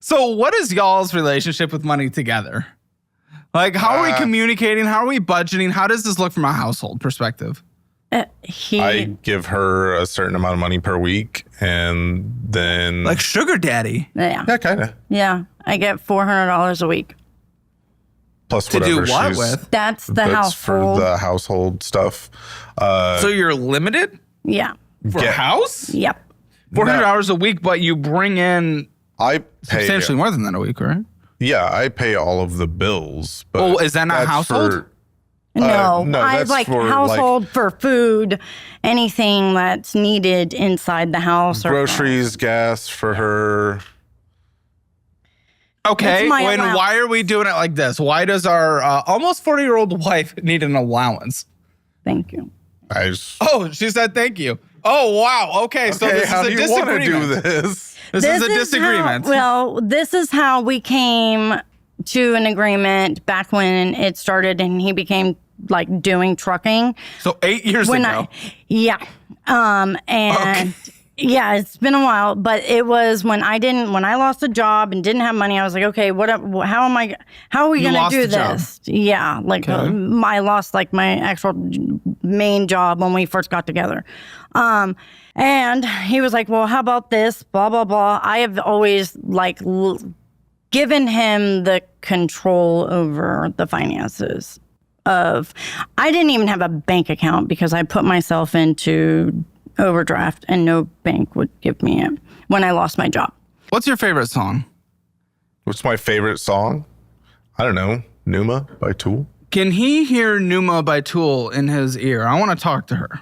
So what is y'all's relationship with money together? Like, how are we communicating? How are we budgeting? How does this look from a household perspective? I give her a certain amount of money per week, and then like sugar daddy. Yeah, kind of. Yeah, I get $400 a week. Plus to whatever do what she's, with? That's for household. the household stuff. So you're limited Yeah. for a house? Yep. $400 a week, but you bring in I pay substantially more than that a week, right? Yeah, I pay all of the bills. But Oh, is that not that's household? No, no, I that's like for, household for food, anything that's needed inside the house. Groceries, gas for her. Okay, It's my when allowance. why are we doing it like this? Why does our almost 40-year-old wife need an allowance? Thank you. Oh, she said thank you. Oh, wow. Okay, so this how is a do you want to disagreement. do this? This is a disagreement. This is how we came to an agreement back when it started and he became like doing trucking. So 8 years ago. And yeah, it's been a while, but it was when I lost a job and didn't have money, I was like, okay, how are we going to do this? Yeah. Like I lost like my actual main job when we first got together. And he was like, well, how about this? Blah, blah, blah. I have always like given him the control over the finances I didn't even have a bank account because I put myself into overdraft and no bank would give me it when I lost my job. What's your favorite song? What's my favorite song? I don't know. Numa by Tool. Can he hear Numa by Tool in his ear? I want to talk to her.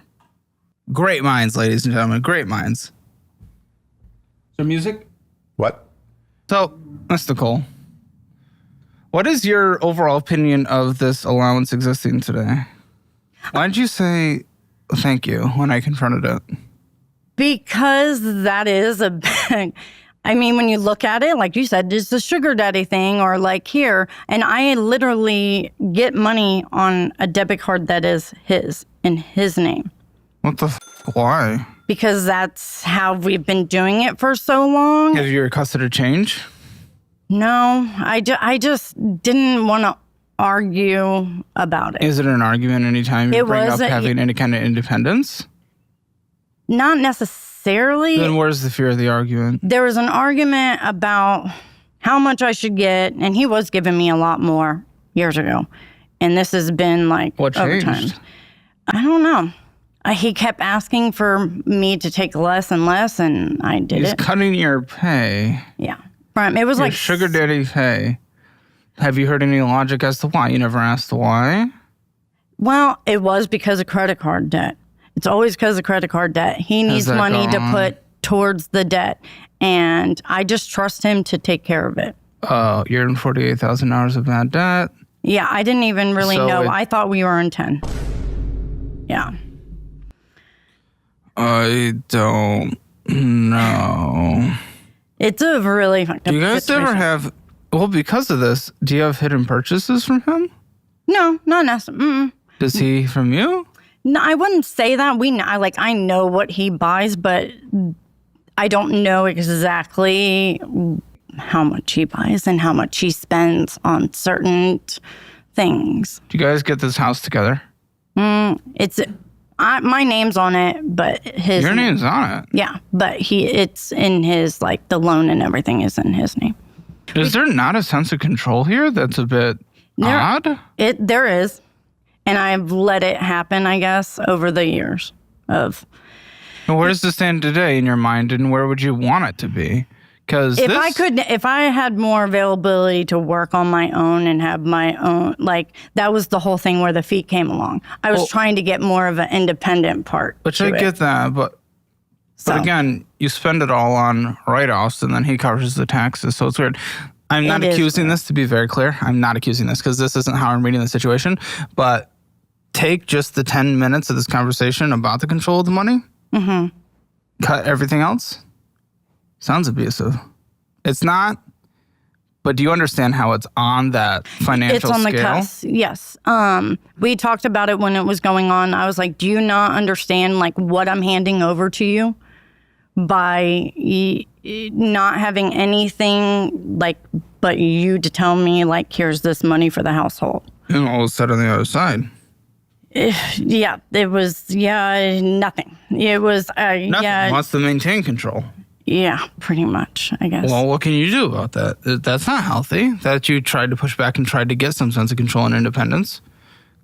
Great minds, ladies and gentlemen. Great minds. Is there music? What? So, Mr. Cole, what is your overall opinion of this allowance existing today? Why did you say thank you when I confronted it? Because that is a big, I mean, when you look at it, like you said, it's the sugar daddy thing or like here. And I literally get money on a debit card that is in his name. What the why? Because that's how we've been doing it for so long. Have you requested a change? No, I just didn't want to argue about it. Is it an argument anytime you bring up having any kind of independence? Not necessarily. Then where's the fear of the argument? There was an argument about how much I should get, and he was giving me a lot more years ago. And this has been like what over changed? time. I don't know. He kept asking for me to take less and less, and I did He's it. cutting your pay. Yeah. Right. It was Your like sugar daddy pay. Have you heard any logic as to why? You never asked why? Well, it was because of credit card debt. It's always because of credit card debt. He needs money to put towards the debt, and I just trust him to take care of it. Oh, you're in $48,000 of bad debt. Yeah, I didn't even really know. I thought we were in 10. Yeah. I don't know. It's a really fucked up Do you guys situation. ever have, well, because of this, do you have hidden purchases from him? No, not necessarily. Does he from you? No, I wouldn't say that. I know what he buys, but I don't know exactly how much he buys and how much he spends on certain things. Do you guys get this house together? My name's on it, but his... Your name's on it? Yeah, but it's in his, like, the loan and everything is in his name. Is there not a sense of control here that's a bit odd? There is, and I've let it happen, I guess, over the years of... And where does this stand today in your mind, and where would you want it to be? Because if I had more availability to work on my own and have my own, like, that was the whole thing where the fee came along. I was trying to get more of an independent part. Which I get that, but again, you spend it all on write-offs, and then he covers the taxes, so it's weird. I'm not accusing this, to be very clear. I'm not accusing this, because this isn't how I'm reading the situation, but take just the 10 minutes of this conversation about the control of the money, cut everything else. Sounds abusive. It's not, but do you understand how it's on that financial scale? It's on the cusp, yes. We talked about it when it was going on. I was like, do you not understand, like, what I'm handing over to you by not having anything like but you to tell me like, here's this money for the household. And all was said on the other side. Yeah, it was, nothing. It was, Nothing. Wants to maintain control. Yeah, pretty much, I guess. Well, what can you do about that? That's not healthy, that you tried to push back and tried to get some sense of control and independence.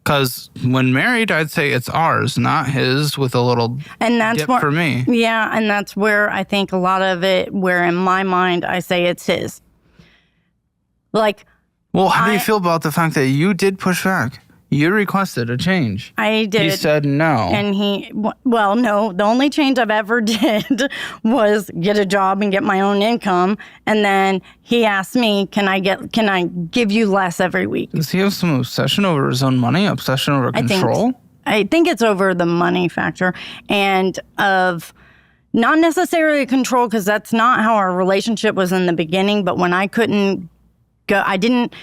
Because when married, I'd say it's ours, not his, with a little dip for me. Yeah, and that's where I think a lot of it, where in my mind, I say it's his. Like, well, how do you feel about the fact that you did push back? You requested a change. I did. He said no. And no, the only change I've ever did was get a job and get my own income. And then he asked me, can I give you less every week? Does he have some obsession over his own money, obsession over control? I think it's over the money factor and of not necessarily control, because that's not how our relationship was in the beginning. But when I couldn't go, I didn't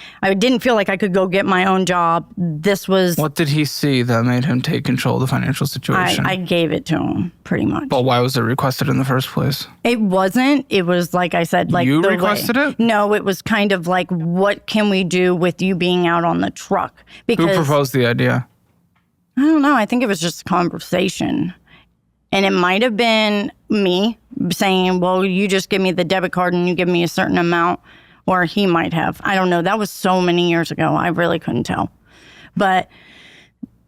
feel like I could go get my own job. This was... What did he see that made him take control of the financial situation? I gave it to him, pretty much. But why was it requested in the first place? It wasn't. It was, like I said, like you requested it? No, it was kind of like, what can we do with you being out on the truck? Because who proposed the idea? I don't know. I think it was just a conversation. And it might have been me saying, well, you just give me the debit card and you give me a certain amount. Or he might have. I don't know. That was so many years ago. I really couldn't tell. But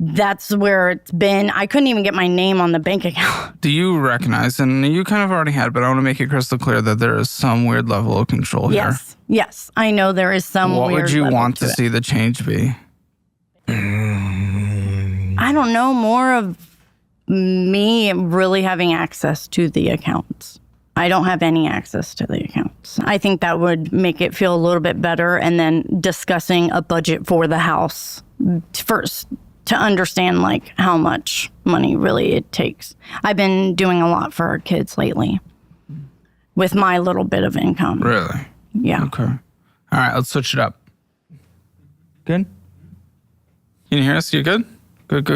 that's where it's been. I couldn't even get my name on the bank account. Do you recognize, and you kind of already had, but I want to make it crystal clear that there is some weird level of control here. Yes. I know there is some weird level. What would you want to see the change be? I don't know. More of me really having access to the accounts. I don't have any access to the accounts. I think that would make it feel a little bit better. And then discussing a budget for the house first to understand like how much money really it takes. I've been doing a lot for our kids lately with my little bit of income. Really? Yeah. Okay. All right, let's switch it up. Good? Can you hear us? You good? Good.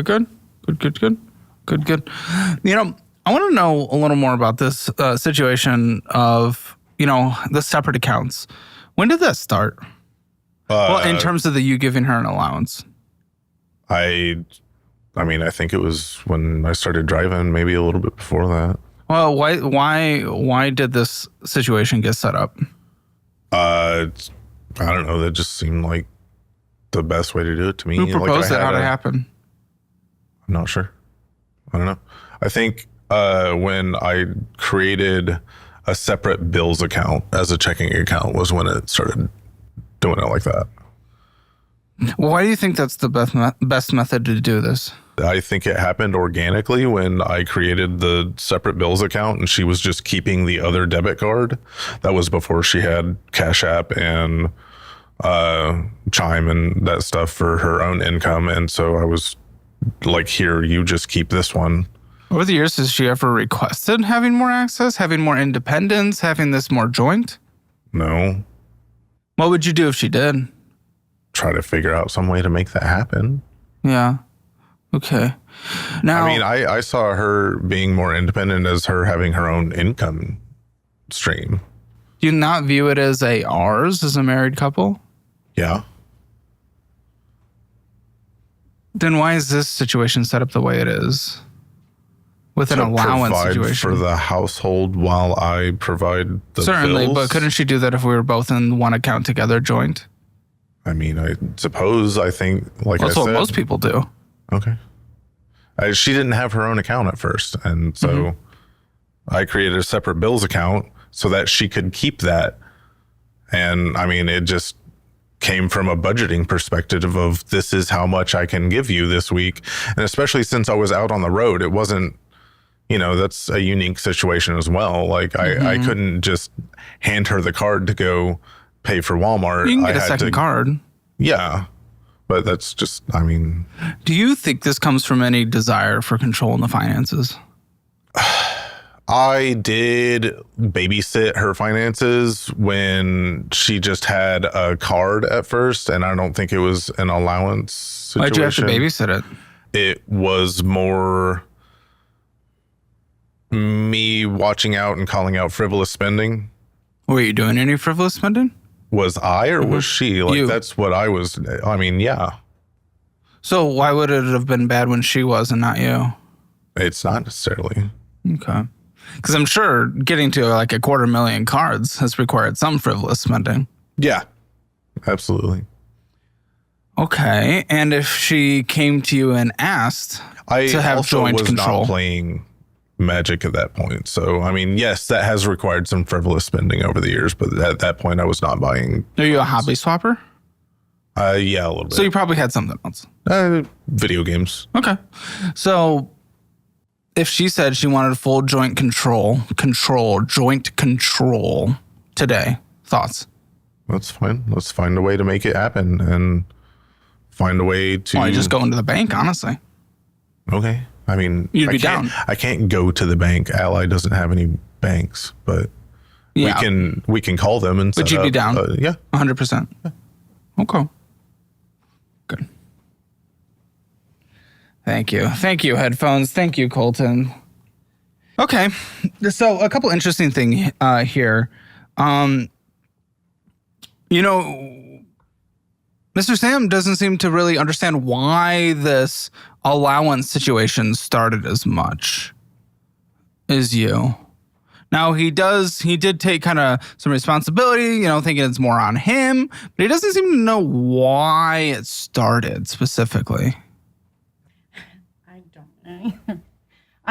You know, I want to know a little more about this situation of, the separate accounts. When did that start? Well, in terms of you giving her an allowance. I think it was when I started driving, maybe a little bit before that. Well, why did this situation get set up? I don't know. That just seemed like the best way to do it to me. Who proposed it? How'd it happen? I'm not sure. I don't know. I think when I created a separate bills account as a checking account was when it started doing it like that. Well, why do you think that's the best method to do this? I think it happened organically when I created the separate bills account and she was just keeping the other debit card. That was before she had Cash App and Chime and that stuff for her own income. And so I was like, here, you just keep this one. Over the years, has she ever requested having more access, having more independence, having this more joint? No. What would you do if she did? Try to figure out some way to make that happen. Yeah. Okay. Now, I saw her being more independent as her having her own income stream. Do you not view it as ours as a married couple? Yeah. Then why is this situation set up the way it is? With an allowance situation. For the household while I provide the Certainly, bills. but couldn't she do that if we were both in one account together, joint? I think, like That's I said. what most people do. Okay. She didn't have her own account at first. And so I created a separate bills account so that she could keep that. And it just came from a budgeting perspective of this is how much I can give you this week. And especially since I was out on the road, it wasn't, that's a unique situation as well. Like I couldn't just hand her the card to go pay for Walmart. You can get a second card. Yeah. But that's just, Do you think this comes from any desire for control in the finances? I did babysit her finances when she just had a card at first, and I don't think it was an allowance situation. Why'd you have to babysit it? It was more me watching out and calling out frivolous spending. Were you doing any frivolous spending? Was I or was she? Like, You. that's what I was. I mean, yeah. So why would it have been bad when she was and not you? It's not necessarily. Okay. Because I'm sure getting to like 250,000 cards has required some frivolous spending. Yeah, absolutely. Okay. And if she came to you and asked I to have also joint was control. not playing Magic at that point. So, I mean, yes, that has required some frivolous spending over the years, but at that point, I was not buying. Are you a hobby swapper? Yeah, a little bit. So you probably had something else. Video games. Okay. So if she said she wanted full joint control today, thoughts? That's fine. Let's find a way to make it happen and find a way to. Why just go into the bank, honestly? Okay. I mean, You'd be down. I can't go to the bank. Ally doesn't have any banks, but Yeah. we can call them and. But set you'd be up, down. Yeah. 100%. Okay. Good. Thank you. Thank you, headphones. Thank you, Colton. Okay. So a couple interesting things here. Mr. Sam doesn't seem to really understand why this allowance situation started as much as you. Now he did take kind of some responsibility, thinking it's more on him, but he doesn't seem to know why it started specifically. I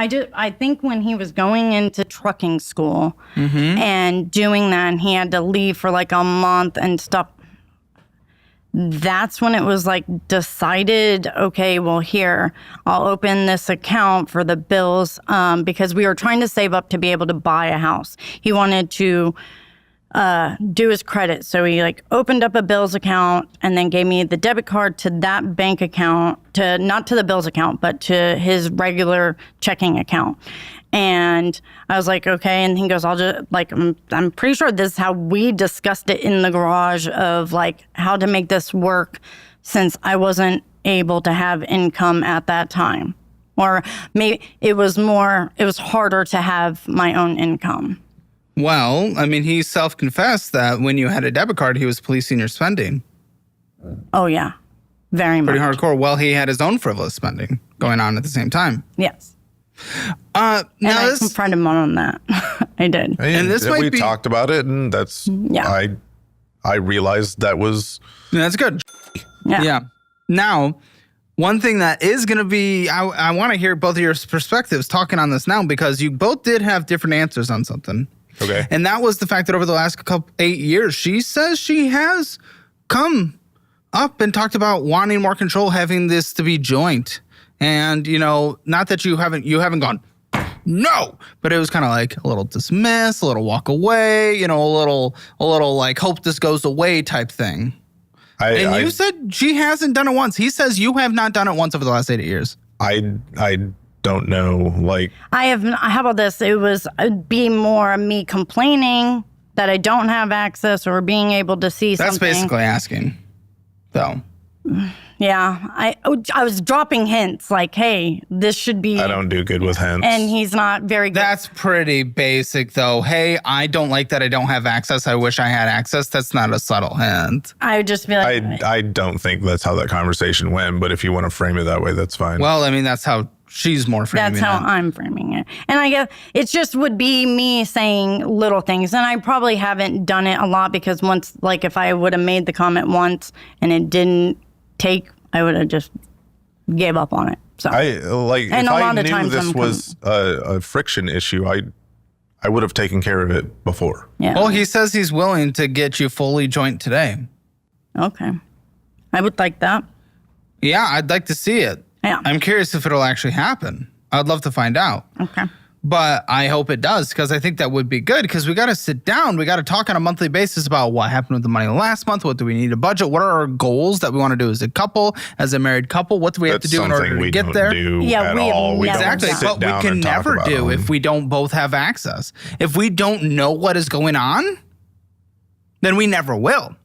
don't know. I think when he was going into trucking school and doing that, and he had to leave for like a month and stuff, that's when it was like decided, okay, well, here, I'll open this account for the bills because we were trying to save up to be able to buy a house. He wanted to do his credit. So he like opened up a bills account and then gave me the debit card to that bank account, not to the bills account, but to his regular checking account. And I was like, okay. And he goes, I'll just like, I'm pretty sure this is how we discussed it in the garage of like how to make this work since I wasn't able to have income at that time. Or maybe it was harder to have my own income. Well, I mean, he self-confessed that when you had a debit card, he was policing your spending. Oh, yeah. Very much. Pretty hardcore. Well, he had his own frivolous spending going on at the same time. Yes. Now and I confronted him on that. I did. And this might we be- talked about it, and that's I realized that was That's good. Yeah. Now, one thing that is going to be, I want to hear both of your perspectives talking on this now because you both did have different answers on something. okay. And that was the fact that over the last 8 years, she says she has come up and talked about wanting more control, having this to be joint. And, not that you haven't gone, no, but it was kind of like a little dismiss, a little walk away, a little like hope this goes away type thing. You said she hasn't done it once. He says you have not done it once over the last 8 years. I don't know. Like I have. How about this? It'd be more me complaining that I don't have access or being able to see That's something. basically asking, though. Yeah, I was dropping hints like, hey, this should be. I don't do good with hints. And he's not very good. That's pretty basic, though. Hey, I don't like that I don't have access. I wish I had access. That's not a subtle hint. I would just be like, I don't think that's how that conversation went, but if you want to frame it that way, that's fine. Well, I mean, that's how she's more framing that's how it. I'm framing it. And I guess it just would be me saying little things. And I probably haven't done it a lot because once, like if I would have made the comment once and it didn't take, I would have just gave up on it. So and a if lot I of knew times this I'm was a friction issue, I would have taken care of it before. yeah. Well, he says he's willing to get you fully joint today. Okay. I would like that. Yeah, I'd like to see it. Yeah. I'm curious if it'll actually happen. I'd love to find out. Okay. But I hope it does because I think that would be good because we got to sit down. We got to talk on a monthly basis about what happened with the money last month. What do we need to budget? What are our goals that we want to do as a couple, as a married couple? What do we have to do in order to get there? Yeah, we have never Exactly. done. But we can never do if we don't both have access. If we don't know what is going on, then we never will.